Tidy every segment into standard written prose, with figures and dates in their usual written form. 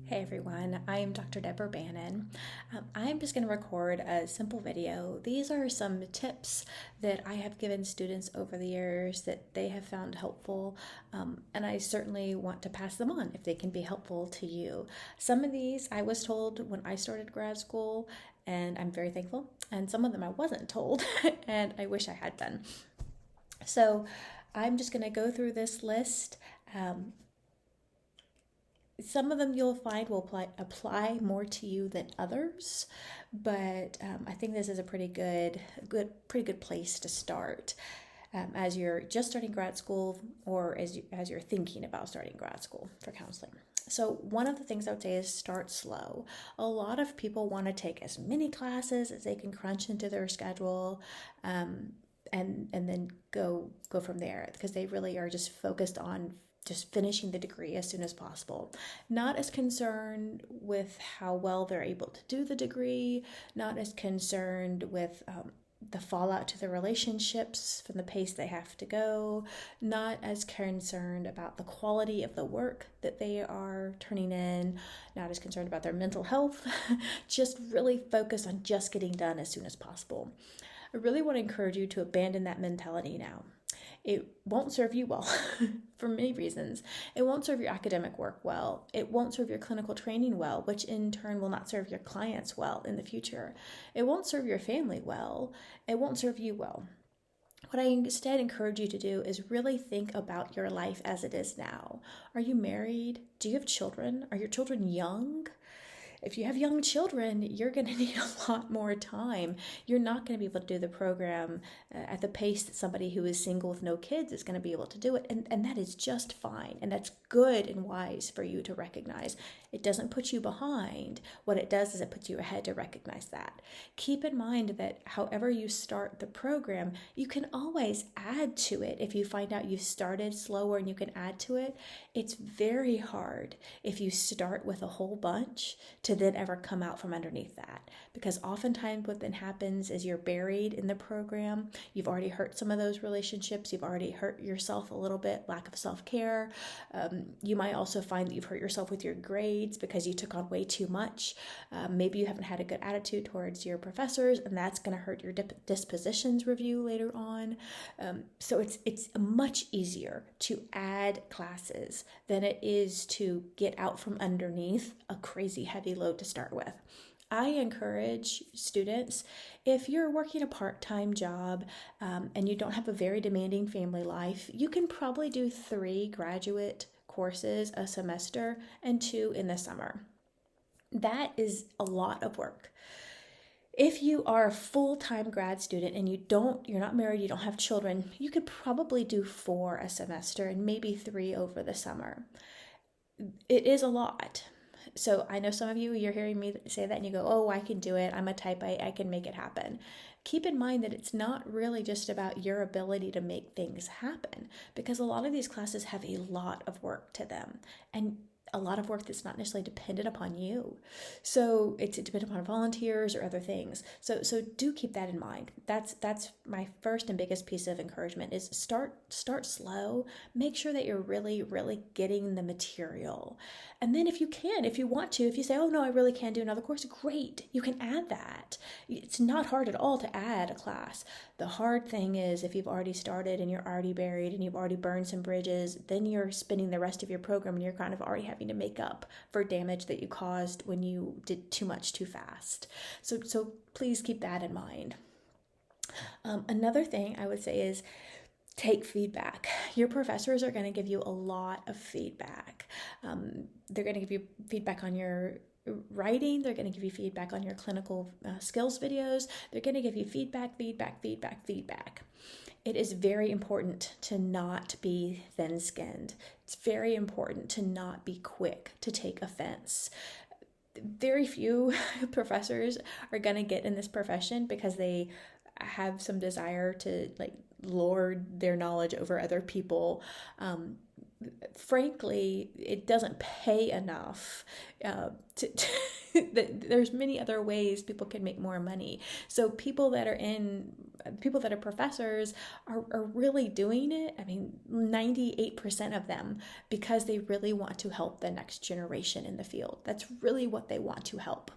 Hey everyone, I am Dr. Deborah Bannon. I'm just going to record a simple video. These are some tips that I have given students over the years that they have found helpful, and I certainly want to pass them on if they can be helpful to you. Some of these I was told when I started grad school, and I'm very thankful, and some of them I wasn't told, and I wish I had been. So I'm just going to go through this list. Some of them you'll find will apply more to you than others, but I think this is a pretty good place to start as you're just starting grad school or as you're thinking about starting grad school for counseling. So one of the things I would say is start slow. A lot of people want to take as many classes as they can crunch into their schedule. And then go from there because they really are just focused on just finishing the degree as soon as possible. Not as concerned with how well they're able to do the degree, not as concerned with the fallout to the relationships from the pace they have to go, not as concerned about the quality of the work that they are turning in, not as concerned about their mental health, just really focus on just getting done as soon as possible. I really want to encourage you to abandon that mentality now. It won't serve you well for many reasons. It won't serve your academic work well. It won't serve your clinical training well, which in turn will not serve your clients well in the future. It won't serve your family well. It won't serve you well. What I instead encourage you to do is really think about your life as it is now. Are you married? Do you have children? Are your children young? If you have young children, you're going to need a lot more time. You're not going to be able to do the program at the pace that somebody who is single with no kids is going to be able to do it. And that is just fine. And that's good and wise for you to recognize. It doesn't put you behind. What it does is it puts you ahead to recognize that. Keep in mind that however you start the program, you can always add to it. If you find out you started slower and you can add to it, it's very hard if you start with a whole bunch to then ever come out from underneath that. Because oftentimes what then happens is you're buried in the program. You've already hurt some of those relationships. You've already hurt yourself a little bit, lack of self-care. You might also find that you've hurt yourself with your grades because you took on way too much. Maybe you haven't had a good attitude towards your professors, and that's going to hurt your dispositions review later on. So it's much easier to add classes than it is to get out from underneath a crazy heavy load to start with. I encourage students, if you're working a part-time job and you don't have a very demanding family life, you can probably do 3 graduate courses a semester and 2 in the summer. That is a lot of work. If you are a full-time grad student and you're not married, you don't have children, you could probably do 4 a semester and maybe 3 over the summer. It is a lot. So I know some of you, you're hearing me say that and you go, oh, I can do it. I'm a type A, I can make it happen. Keep in mind that it's not really just about your ability to make things happen, because a lot of these classes have a lot of work to them and a lot of work that's not necessarily dependent upon you. So it's dependent upon volunteers or other things. So do keep that in mind. That's my first and biggest piece of encouragement is start slow. Make sure that you're really, really getting the material. And then if you want to, if you say, oh no, I really can do another course, great. You can add that. It's not hard at all to add a class. The hard thing is if you've already started and you're already buried and you've already burned some bridges, then you're spending the rest of your program and you're kind of already having to make up for damage that you caused when you did too much too fast. So please keep that in mind. Another thing I would say is take feedback. Your professors are going to give you a lot of feedback. They're going to give you feedback on your writing. They're going to give you feedback on your clinical skills videos. They're going to give you feedback. It is very important to not be thin-skinned. It's very important to not be quick to take offense. Very few professors are going to get in this profession because they have some desire to lord their knowledge over other people. frankly, it doesn't pay enough there's many other ways people can make more money. So people that are professors are really doing it. I mean, 98% of them, because they really want to help the next generation in the field. That's really what they want to help.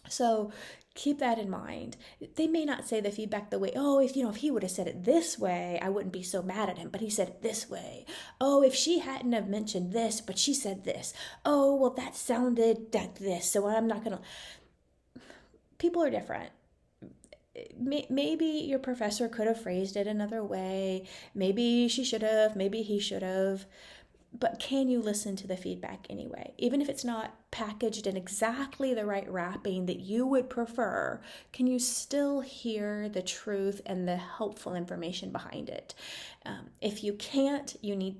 So keep that in mind. They may not say the feedback the way, oh, if he would have said it this way, I wouldn't be so mad at him, but he said it this way. Oh, if she hadn't have mentioned this, but she said this. Oh, well, that sounded like this, so I'm not going to. People are different. Maybe your professor could have phrased it another way. Maybe she should have, maybe he should have. But can you listen to the feedback anyway? Even if it's not packaged in exactly the right wrapping that you would prefer, can you still hear the truth and the helpful information behind it? If you can't, you need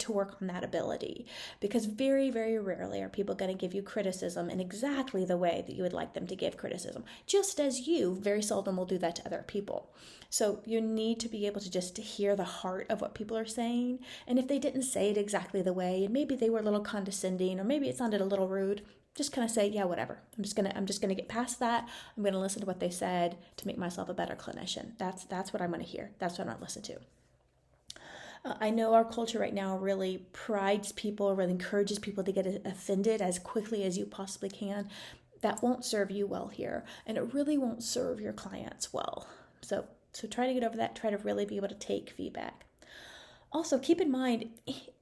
to work on that ability, because very, very rarely are people going to give you criticism in exactly the way that you would like them to give criticism, just as you very seldom will do that to other people. So you need to be able to just hear the heart of what people are saying. And if they didn't say it exactly the way, and maybe they were a little condescending, or maybe it sounded a little rude, just kind of say, yeah, whatever. I'm just gonna get past that. I'm gonna listen to what they said to make myself a better clinician. That's what I'm gonna hear. That's what I'm gonna listen to. I know our culture right now really prides people, really encourages people to get offended as quickly as you possibly can. That won't serve you well here, and it really won't serve your clients well. So try to get over that. Try to really be able to take feedback. Also, keep in mind,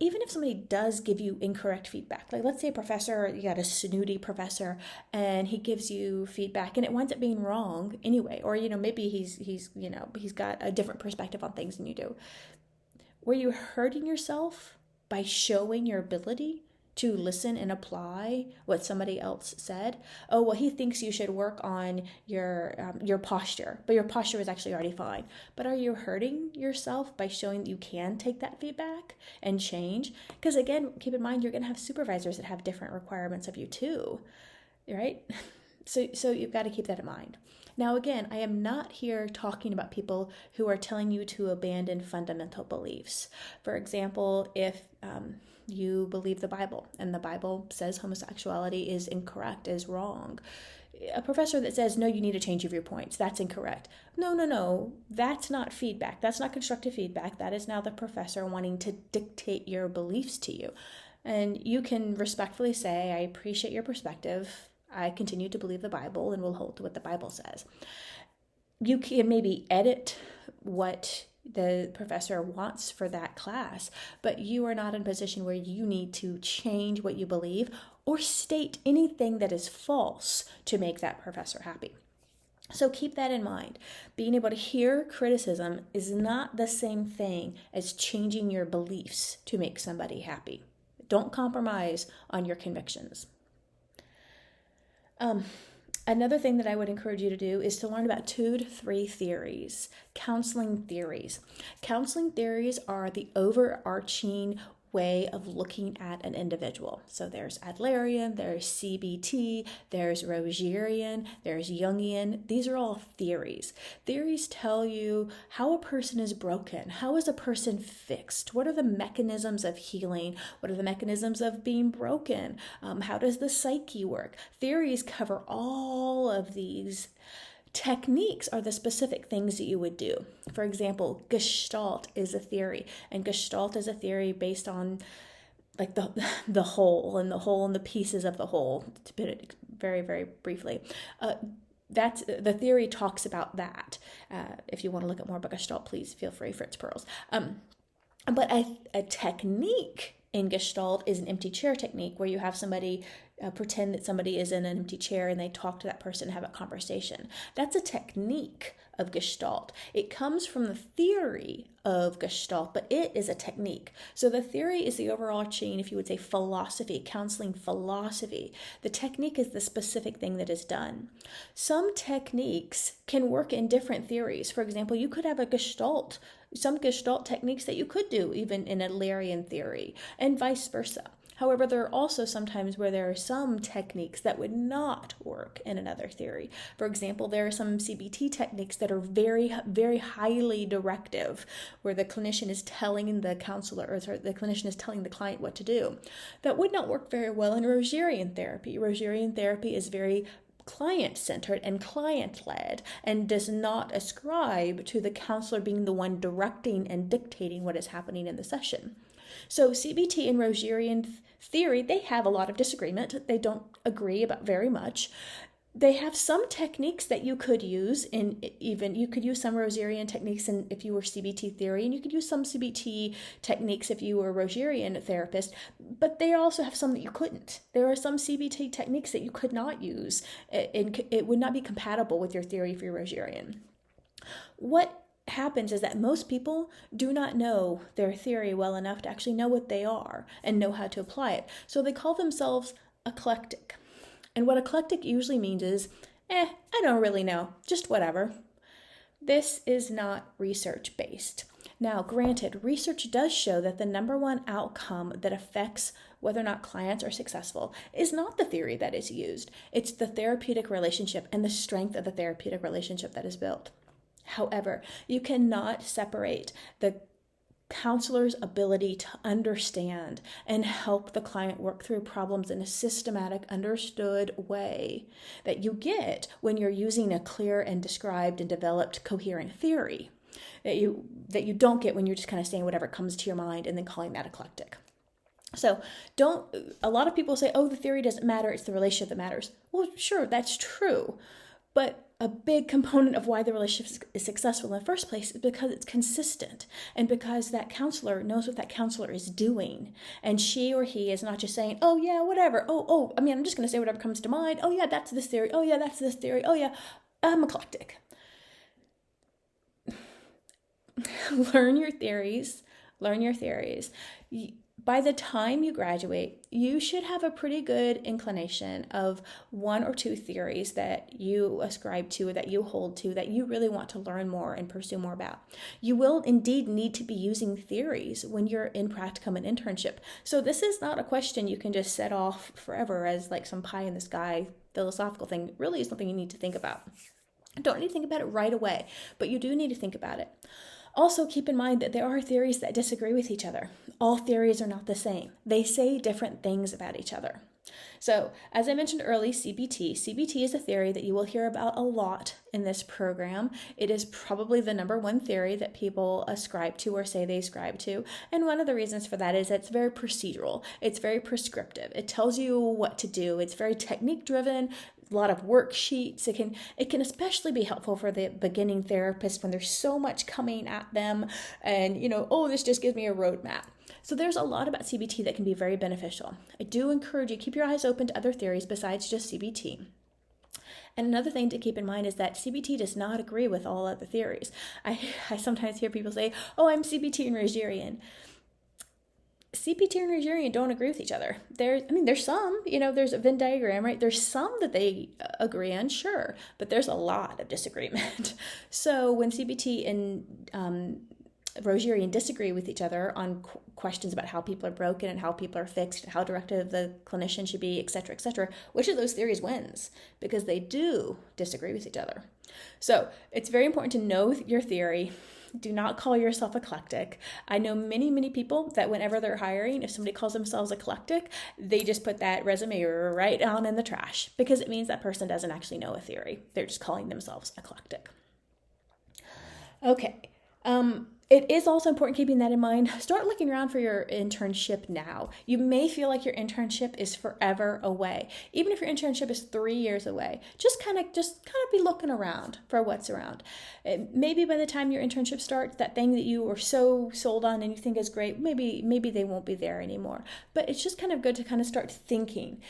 even if somebody does give you incorrect feedback, like let's say a professor, you got a snooty professor, and he gives you feedback and it winds up being wrong anyway, or maybe he's got a different perspective on things than you do. Were you hurting yourself by showing your ability to listen and apply what somebody else said? Oh, well, he thinks you should work on your posture, but your posture is actually already fine. But are you hurting yourself by showing that you can take that feedback and change? Because again, keep in mind, you're going to have supervisors that have different requirements of you too, right? So you've got to keep that in mind. Now, again, I am not here talking about people who are telling you to abandon fundamental beliefs. For example, if you believe the Bible and the Bible says homosexuality is incorrect, is wrong, a professor that says, no, you need to change your viewpoints, that's incorrect. No, that's not feedback. That's not constructive feedback. That is now the professor wanting to dictate your beliefs to you. And you can respectfully say, I appreciate your perspective. I continue to believe the Bible and will hold to what the Bible says. You can maybe edit what the professor wants for that class, but you are not in a position where you need to change what you believe or state anything that is false to make that professor happy. So keep that in mind. Being able to hear criticism is not the same thing as changing your beliefs to make somebody happy. Don't compromise on your convictions. Another thing that I would encourage you to do is to learn about 2 to 3 theories, counseling theories. Counseling theories are the overarching way of looking at an individual. So there's Adlerian, there's CBT, there's Rogerian, there's Jungian. These are all theories. Theories tell you how a person is broken. How is a person fixed? What are the mechanisms of healing? What are the mechanisms of being broken? How does the psyche work? Theories cover all of these. Techniques are the specific things that you would do. For example, Gestalt is a theory, and Gestalt is a theory based on like the whole and the pieces of the whole, to put it very, very briefly. That's the theory talks about that. If you want to look at more about Gestalt, please feel free, Fritz Perls. But a technique in Gestalt is an empty chair technique where you have somebody pretend that somebody is in an empty chair and they talk to that person and have a conversation. That's a technique of Gestalt. It comes from the theory of Gestalt, but it is a technique. So the theory is the overarching, if you would say, philosophy, counseling philosophy. The technique is the specific thing that is done. Some techniques can work in different theories. For example, you could have some Gestalt techniques that you could do even in Adlerian theory, and vice versa. However, there are also sometimes where there are some techniques that would not work in another theory. For example, there are some CBT techniques that are very, very highly directive, where the clinician is telling the counselor, or sorry, the clinician is telling the client what to do. That would not work very well in Rogerian therapy. Rogerian therapy is very client-centered and client-led and does not ascribe to the counselor being the one directing and dictating what is happening in the session. So CBT and Rogerian theory, they have a lot of disagreement. They don't agree about very much. They have some techniques that you could use you could use some Rogerian techniques if you were CBT theory, and you could use some CBT techniques if you were a Rogerian therapist, but they also have some that you couldn't. There are some CBT techniques that you could not use. It would not be compatible with your theory for your Rogerian. What happens is that most people do not know their theory well enough to actually know what they are and know how to apply it. So they call themselves eclectic. And what eclectic usually means is, I don't really know, just whatever. This is not research-based. Now, granted, research does show that the number one outcome that affects whether or not clients are successful is not the theory that is used. It's the therapeutic relationship and the strength of the therapeutic relationship that is built. However, you cannot separate the counselor's ability to understand and help the client work through problems in a systematic, understood way that you get when you're using a clear and described and developed coherent theory that you don't get when you're just kind of saying whatever comes to your mind and then calling that eclectic. So a lot of people say, oh, the theory doesn't matter, it's the relationship that matters. Well, sure, that's true. But a big component of why the relationship is successful in the first place is because it's consistent and because that counselor knows what that counselor is doing. And she or he is not just saying, oh, yeah, whatever. I'm just going to say whatever comes to mind. Oh, yeah, that's this theory. Oh, yeah, that's this theory. Oh, yeah, I'm eclectic. Learn your theories. By the time you graduate, you should have a pretty good inclination of one or two theories that you ascribe to, that you hold to, that you really want to learn more and pursue more about. You will indeed need to be using theories when you're in practicum and internship. So this is not a question you can just set off forever as like some pie in the sky philosophical thing. It really is something you need to think about. Don't need to think about it right away, but you do need to think about it. Also, keep in mind that there are theories that disagree with each other. All theories are not the same. They say different things about each other. So, as I mentioned earlier, CBT is a theory that you will hear about a lot in this program. It is probably the number one theory that people ascribe to or say they ascribe to. And one of the reasons for that is that it's very procedural. It's very prescriptive. It tells you what to do. It's very technique-driven. A lot of worksheets. It can especially be helpful for the beginning therapist when there's so much coming at them and, this just gives me a roadmap. So there's a lot about CBT that can be very beneficial. I do encourage you, keep your eyes open to other theories besides just CBT. And another thing to keep in mind is that CBT does not agree with all other theories. I sometimes hear people say, oh, I'm CBT and Rogerian. CBT and Rogerian don't agree with each other. There's some, there's a Venn diagram, right? There's some that they agree on, sure, but there's a lot of disagreement. So when CBT and Rogerian disagree with each other on questions about how people are broken and how people are fixed, how directive the clinician should be, et cetera, which of those theories wins? Because they do disagree with each other. So it's very important to know your theory. Do not call yourself eclectic. I know many, many people that whenever they're hiring, if somebody calls themselves eclectic, they just put that resume right down in the trash because it means that person doesn't actually know a theory. They're just calling themselves eclectic. Okay. It is also important keeping that in mind. Start looking around for your internship now. You may feel like your internship is forever away. Even if your internship is 3 years away, just kind of be looking around for what's around. Maybe by the time your internship starts, that thing that you were so sold on and you think is great, maybe they won't be there anymore. But it's just kind of good to kind of start thinking.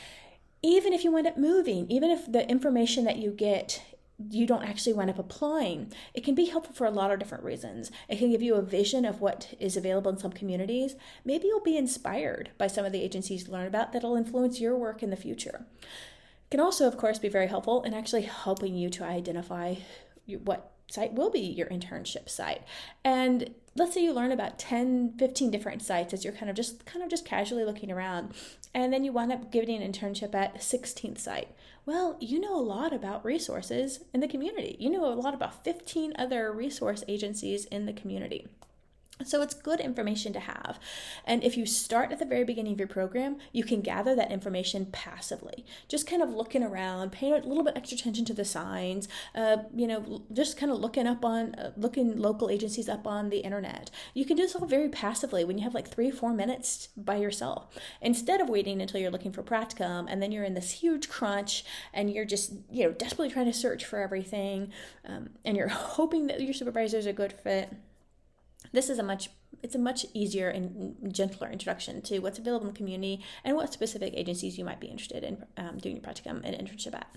Even if you wind up moving, even if the information that you get you don't actually wind up applying, it can be helpful for a lot of different reasons. It can give you a vision of what is available in some communities. Maybe you'll be inspired by some of the agencies you learn about that'll influence your work in the future. It can also, of course, be very helpful in actually helping you to identify what site will be your internship site. And let's say you learn about 10, 15 different sites as you're kind of just casually looking around, and then you wind up giving an internship at 16th site. Well, you know a lot about resources in the community. You know a lot about 15 other resource agencies in the community. So it's good information to have. And if you start at the very beginning of your program, you can gather that information passively. Just kind of looking around, paying a little bit extra attention to the signs, just kind of looking local agencies up on the internet. You can do this all very passively when you have like 3-4 minutes by yourself, instead of waiting until you're looking for practicum and then you're in this huge crunch and you're just, desperately trying to search for everything, and you're hoping that your supervisor is a good fit. This is a much easier and gentler introduction to what's available in the community and what specific agencies you might be interested in doing your practicum and internship at.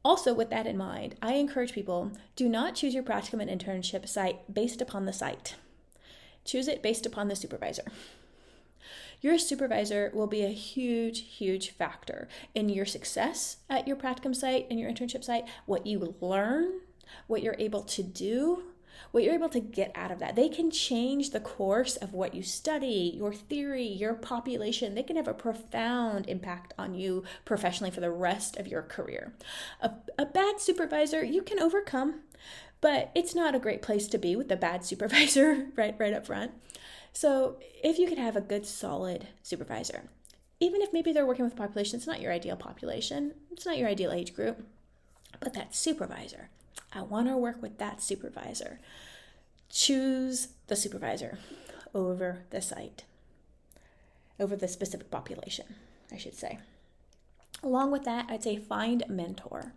Also, with that in mind, I encourage people, do not choose your practicum and internship site based upon the site. Choose it based upon the supervisor. Your supervisor will be a huge, huge factor in your success at your practicum site and your internship site, what you learn, what you're able to do, what you're able to get out of that. They can change the course of what you study, your theory, your population. They can have a profound impact on you professionally for the rest of your career. A bad supervisor you can overcome, but it's not a great place to be with a bad supervisor right up front. So if you could have a good, solid supervisor, even if maybe they're working with a population, it's not your ideal population, it's not your ideal age group, but that supervisor, I want to work with that supervisor. Choose the supervisor over the site, over the specific population, I should say. Along with that, I'd say find a mentor.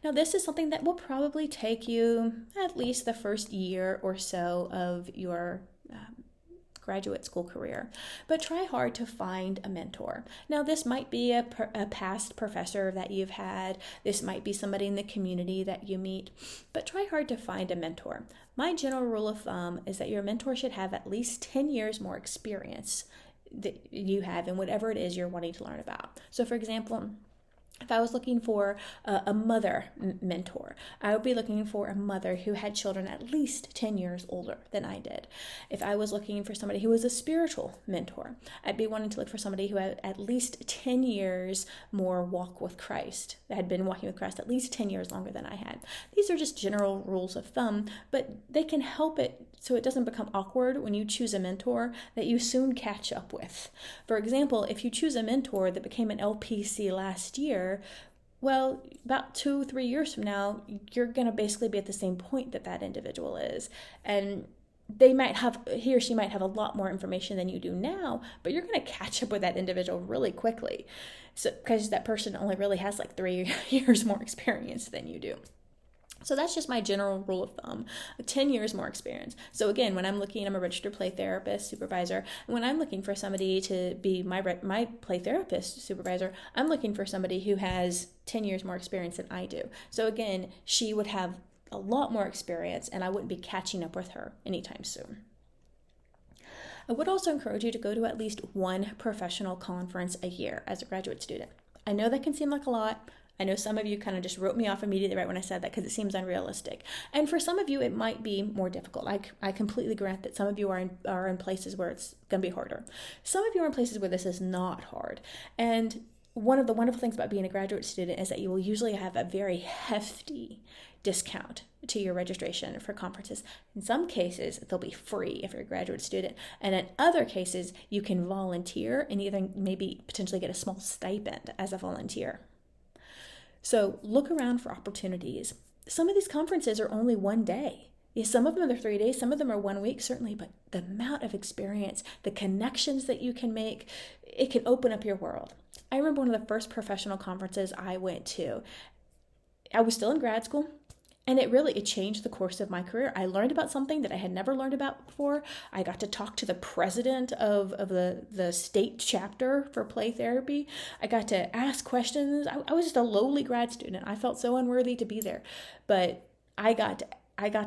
Now, this is something that will probably take you at least the first year or so of your graduate school career, but try hard to find a mentor. Now, this might be a past professor that you've had. This might be somebody in the community that you meet, but try hard to find a mentor. My general rule of thumb is that your mentor should have at least 10 years more experience that you have in whatever it is you're wanting to learn about. So, for example, if I was looking for a mother mentor, I would be looking for a mother who had children at least 10 years older than I did. If I was looking for somebody who was a spiritual mentor, I'd be wanting to look for somebody who had at least 10 years more walk with Christ, that had been walking with Christ at least 10 years longer than I had. These are just general rules of thumb, but they can help it so it doesn't become awkward when you choose a mentor that you soon catch up with. For example, if you choose a mentor that became an LPC last year, well, about 2-3 years from now, you're going to basically be at the same point that individual is. And he or she might have a lot more information than you do now, but you're going to catch up with that individual really quickly. So, because that person only really has like 3 years more experience than you do. So that's just my general rule of thumb, 10 years more experience. So again, when I'm a registered play therapist supervisor, and when I'm looking for somebody to be my play therapist supervisor, I'm looking for somebody who has 10 years more experience than I do. So again, she would have a lot more experience and I wouldn't be catching up with her anytime soon. I would also encourage you to go to at least one professional conference a year as a graduate student. I know that can seem like a lot. I know some of you kind of just wrote me off immediately right when I said that because it seems unrealistic. And for some of you, it might be more difficult. I completely grant that some of you are in places where it's going to be harder. Some of you are in places where this is not hard. And one of the wonderful things about being a graduate student is that you will usually have a very hefty discount to your registration for conferences. In some cases, they'll be free if you're a graduate student. And in other cases, you can volunteer and even maybe potentially get a small stipend as a volunteer. So look around for opportunities. Some of these conferences are only one day. Some of them are 3 days, some of them are 1 week, certainly, but the amount of experience, the connections that you can make, it can open up your world. I remember one of the first professional conferences I went to. I was still in grad school, and it changed the course of my career. I learned about something that I had never learned about before. I got to talk to the president of the state chapter for play therapy. I got to ask questions. I was just a lowly grad student. I felt so unworthy to be there. But I got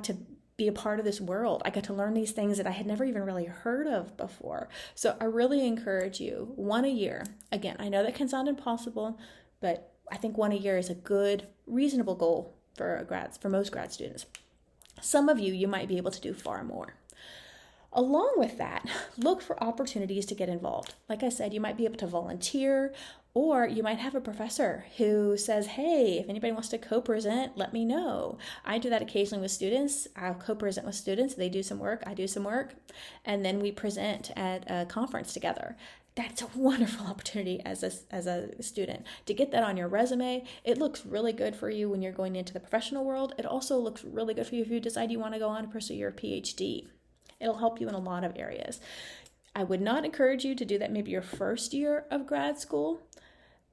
to be a part of this world. I got to learn these things that I had never even really heard of before. So I really encourage you, one a year. Again, I know that can sound impossible, but I think one a year is a good, reasonable goal for most grad students. Some of you might be able to do far more. Along with that, look for opportunities to get involved. Like I said, you might be able to volunteer, or you might have a professor who says, hey, if anybody wants to co-present, let me know. I do that occasionally with students. I'll co-present with students. They do some work, I do some work, and then we present at a conference together. That's a wonderful opportunity as a student to get that on your resume. It looks really good for you when you're going into the professional world. It also looks really good for you if you decide you want to go on to pursue your PhD. It'll help you in a lot of areas. I would not encourage you to do that maybe your first year of grad school,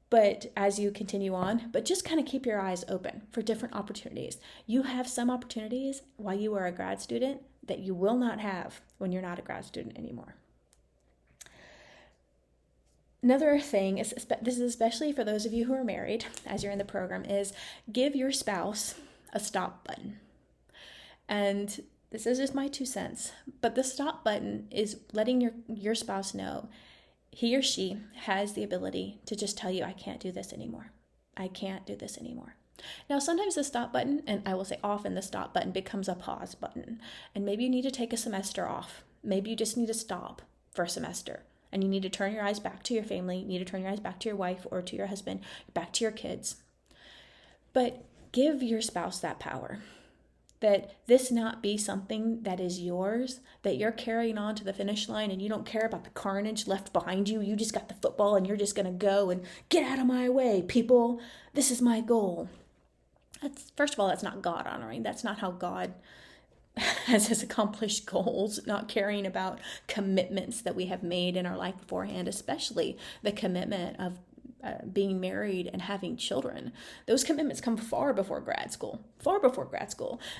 but as you continue on, but just kind of keep your eyes open for different opportunities. You have some opportunities while you are a grad student that you will not have when you're not a grad student anymore. Another thing, this is especially for those of you who are married as you're in the program, is give your spouse a stop button. And this is just my 2 cents, but the stop button is letting your spouse know he or she has the ability to just tell you, I can't do this anymore. I can't do this anymore. Now, sometimes the stop button, and I will say often the stop button becomes a pause button. And maybe you need to take a semester off. Maybe you just need to stop for a semester. And you need to turn your eyes back to your family. You need to turn your eyes back to your wife or to your husband, back to your kids. But give your spouse that power. That this not be something that is yours, that you're carrying on to the finish line and you don't care about the carnage left behind you. You just got the football and you're just going to go and get out of my way, people. This is my goal. First of all, that's not God honoring. That's not how God has his accomplished goals, not caring about commitments that we have made in our life beforehand, especially the commitment of being married and having children. Those commitments come far before grad school.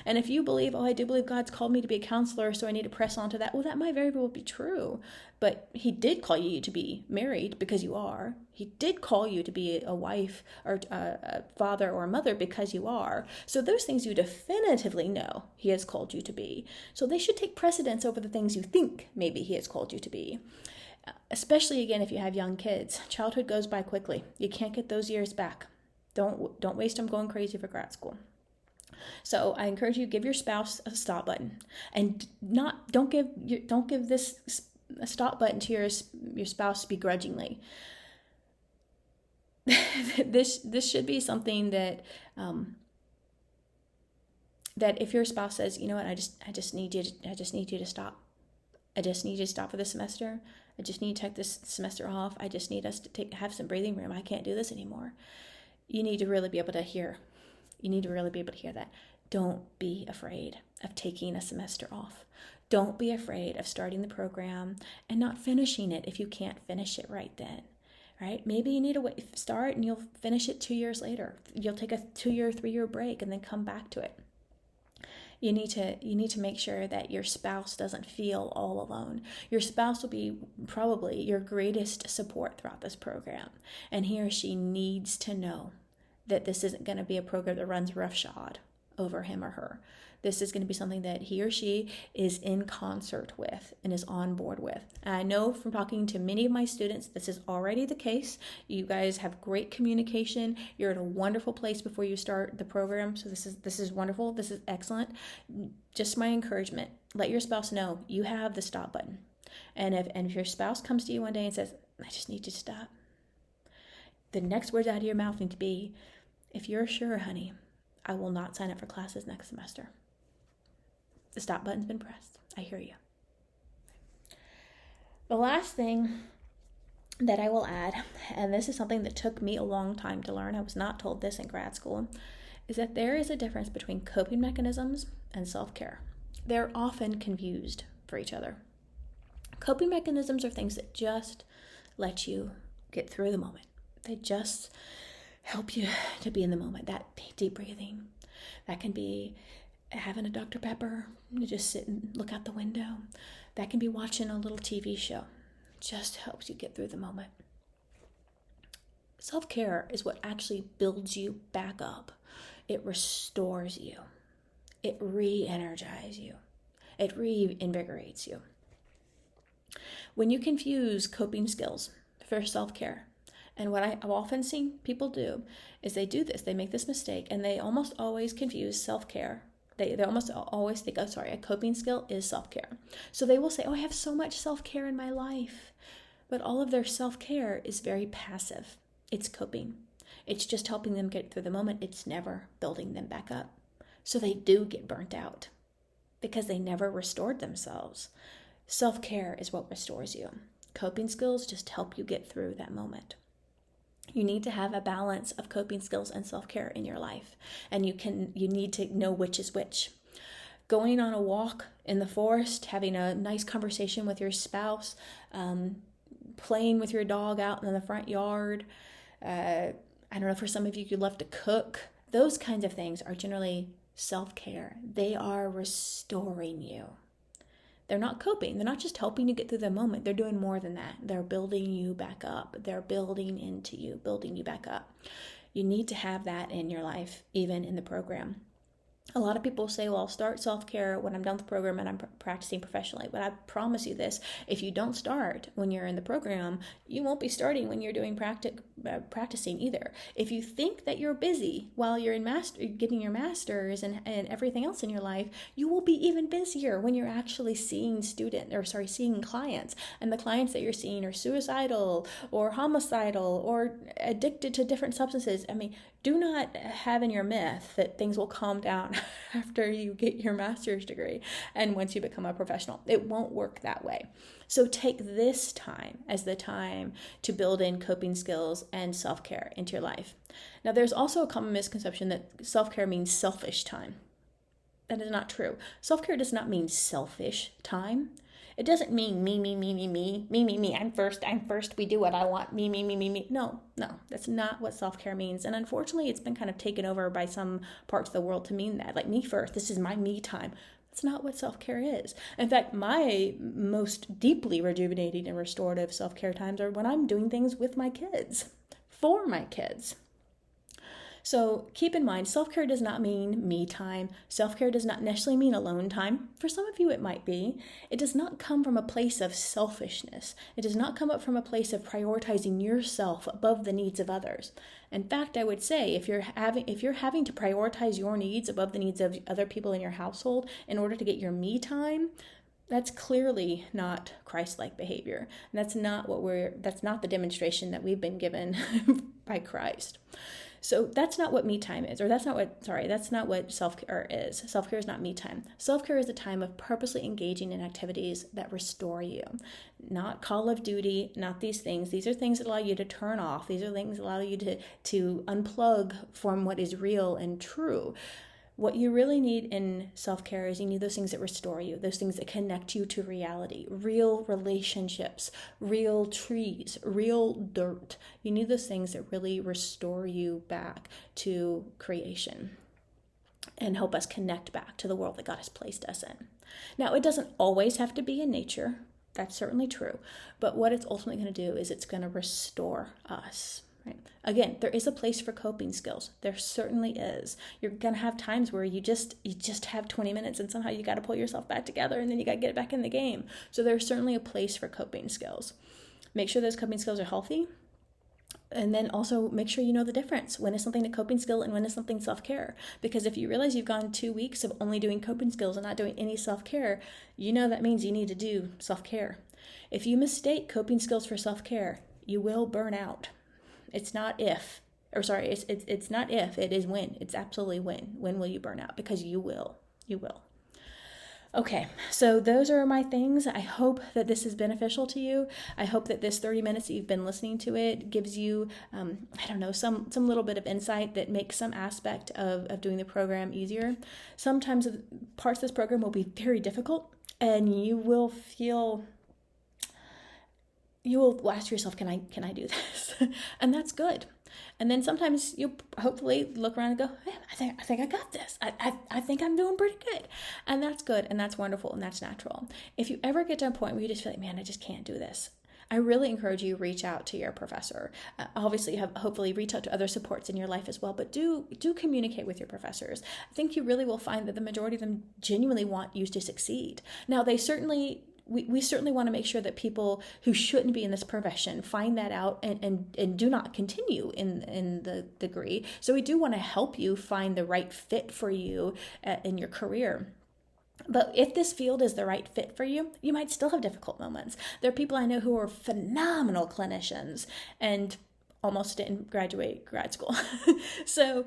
And if you believe, I do believe God's called me to be a counselor, so I need to press on to that. Well, that might very well be true. But he did call you to be married because you are. He did call you to be a wife or a father or a mother because you are. So those things you definitively know he has called you to be. So they should take precedence over the things you think maybe he has called you to be. Especially, again, if you have young kids. Childhood goes by quickly. You can't get those years back. Don't waste them going crazy for grad school. So I encourage you, give your spouse a stop button, and don't give this a stop button to your spouse begrudgingly. This should be something that that if your spouse says, you know what, I just need you to stop. I just need you to stop for this semester. I just need to take this semester off. I just need us to have some breathing room. I can't do this anymore. You need to really be able to hear. You need to really be able to hear that. Don't be afraid of taking a semester off. Don't be afraid of starting the program and not finishing it if you can't finish it right then. Right? Maybe you need to start and you'll finish it 2 years later. You'll take a 2-year, 3-year break and then come back to it. You need to make sure that your spouse doesn't feel all alone. Your spouse will be probably your greatest support throughout this program. And he or she needs to know that this isn't going to be a program that runs roughshod over him or her. This is going to be something that he or she is in concert with and is on board with. And I know from talking to many of my students, this is already the case. You guys have great communication. You're in a wonderful place before you start the program. So this is wonderful. This is excellent. Just my encouragement, let your spouse know you have the stop button. And if your spouse comes to you one day and says, I just need you to stop, the next words out of your mouth need to be, if you're sure, honey, I will not sign up for classes next semester. The stop button's been pressed. I hear you. The last thing that I will add, and this is something that took me a long time to learn, I was not told this in grad school, is that there is a difference between coping mechanisms and self-care. They're often confused for each other. Coping mechanisms are things that just let you get through the moment. They just help you to be in the moment. That deep breathing. That can be having a Dr. Pepper, to just sit and look out the window. That can be watching a little TV show. Just helps you get through the moment. Self-care is what actually builds you back up. It restores you. It re-energizes you. It reinvigorates you. When you confuse coping skills for self-care, and what I've often seen people do is they do this, they make this mistake, and they almost always confuse self-care They almost always think, a coping skill is self-care. So they will say, I have so much self-care in my life. But all of their self-care is very passive. It's coping. It's just helping them get through the moment. It's never building them back up. So they do get burnt out because they never restored themselves. Self-care is what restores you. Coping skills just help you get through that moment. You need to have a balance of coping skills and self-care in your life. And you need to know which is which. Going on a walk in the forest, having a nice conversation with your spouse, playing with your dog out in the front yard. I don't know, for some of you, you love to cook. Those kinds of things are generally self-care. They are restoring you. They're not coping. They're not just helping you get through the moment. They're doing more than that. They're building you back up. They're building into you, building you back up. You need to have that in your life, even in the program. A lot of people say, well, I'll start self-care when I'm done with the program and I'm practicing professionally. But I promise you this, if you don't start when you're in the program, you won't be starting when you're doing practicing either. If you think that you're busy while you're getting your master's and everything else in your life, you will be even busier when you're actually seeing clients. And the clients that you're seeing are suicidal or homicidal or addicted to different substances. I mean, do not have in your myth that things will calm down after you get your master's degree and once you become a professional. It won't work that way. So take this time as the time to build in coping skills and self-care into your life. Now, there's also a common misconception that self-care means selfish time. That is not true. Self-care does not mean selfish time. It doesn't mean me, I'm first, we do what I want, me. No, that's not what self-care means. And unfortunately, it's been kind of taken over by some parts of the world to mean that, like me first, this is my me time. That's not what self-care is. In fact, my most deeply rejuvenating and restorative self-care times are when I'm doing things with my kids, for my kids. So keep in mind, self-care does not mean me time. Self-care does not necessarily mean alone time. For some of you, it might be. It does not come from a place of selfishness. It does not come up from a place of prioritizing yourself above the needs of others. In fact, I would say if you're having to prioritize your needs above the needs of other people in your household in order to get your me time, that's clearly not Christ-like behavior. And that's not the demonstration that we've been given by Christ. So that's not what me time is, that's not what self-care is. Self-care is not me time. Self-care is a time of purposely engaging in activities that restore you. Not Call of Duty, not these things. These are things that allow you to turn off. These are things that allow you to unplug from what is real and true. What you really need in self-care is you need those things that restore you, those things that connect you to reality, real relationships, real trees, real dirt. You need those things that really restore you back to creation and help us connect back to the world that God has placed us in. Now, it doesn't always have to be in nature. That's certainly true. But what it's ultimately going to do is it's going to restore us. Right. Again, there is a place for coping skills. There certainly is. You're going to have times where you just have 20 minutes and somehow you got to pull yourself back together and then you got to get back in the game. So there's certainly a place for coping skills. Make sure those coping skills are healthy. And then also make sure you know the difference. When is something a coping skill and when is something self-care? Because if you realize you've gone 2 weeks of only doing coping skills and not doing any self-care, that means you need to do self-care. If you mistake coping skills for self-care, you will burn out. It's not if, it's not if, it is when. It's absolutely when. When will you burn out? Because you will. You will. Okay, so those are my things. I hope that this is beneficial to you. I hope that this 30 minutes that you've been listening to it gives you, some little bit of insight that makes some aspect of doing the program easier. Sometimes parts of this program will be very difficult and you will ask yourself, can I do this? And that's good. And then sometimes you'll hopefully look around and go, hey, I think I got this. I think I'm doing pretty good. And that's good. And that's wonderful. And that's natural. If you ever get to a point where you just feel like, man, I just can't do this, I really encourage you to reach out to your professor. Obviously, hopefully reach out to other supports in your life as well, but do communicate with your professors. I think you really will find that the majority of them genuinely want you to succeed. Now, they certainly we certainly want to make sure that people who shouldn't be in this profession find that out and do not continue in the degree. So we do want to help you find the right fit for you in your career. But if this field is the right fit for you, you might still have difficult moments. There are people I know who are phenomenal clinicians and almost didn't graduate grad school. So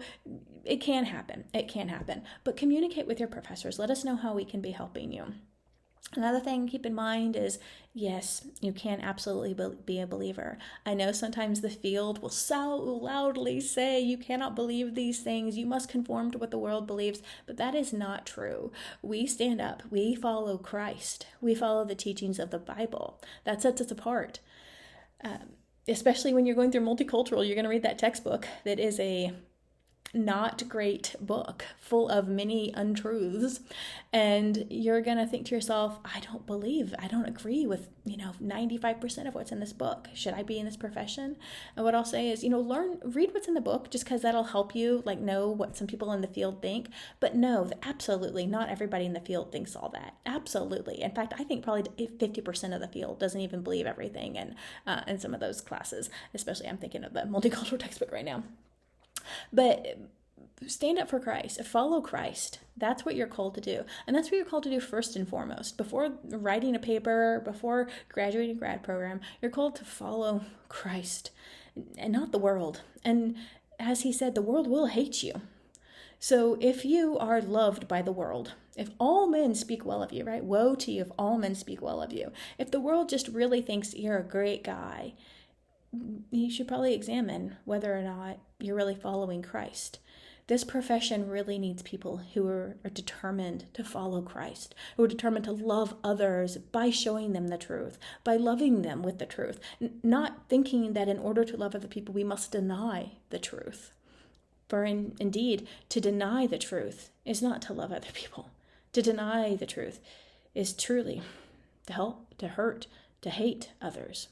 it can happen. It can happen. But communicate with your professors. Let us know how we can be helping you. Another thing to keep in mind is, yes, you can absolutely be a believer. I know sometimes the field will so loudly say you cannot believe these things, you must conform to what the world believes, but that is not true. We stand up, we follow Christ, we follow the teachings of the Bible. That sets us apart. Especially when you're going through multicultural, you're going to read that textbook that is a not great book full of many untruths, and you're gonna think to yourself, I don't agree with 95% of what's in this book. Should I be in this profession? And what I'll say is, read what's in the book, just because that'll help you know what some people in the field think. But no, absolutely not everybody in the field thinks all that. Absolutely. In fact, I think probably 50% of the field doesn't even believe everything in some of those classes. Especially, I'm thinking of the multicultural textbook right now. But stand up for Christ, follow Christ. That's what you're called to do. And that's what you're called to do first and foremost. Before writing a paper, before graduating a grad program, you're called to follow Christ and not the world. And as he said, the world will hate you. So if you are loved by the world, if all men speak well of you, right? Woe to you if all men speak well of you. If the world just really thinks you're a great guy, you should probably examine whether or not you're really following Christ. This profession really needs people who are determined to follow Christ, who are determined to love others by showing them the truth, by loving them with the truth, not thinking that in order to love other people, we must deny the truth. For indeed, to deny the truth is not to love other people. To deny the truth is truly to help, to hurt, to hate others.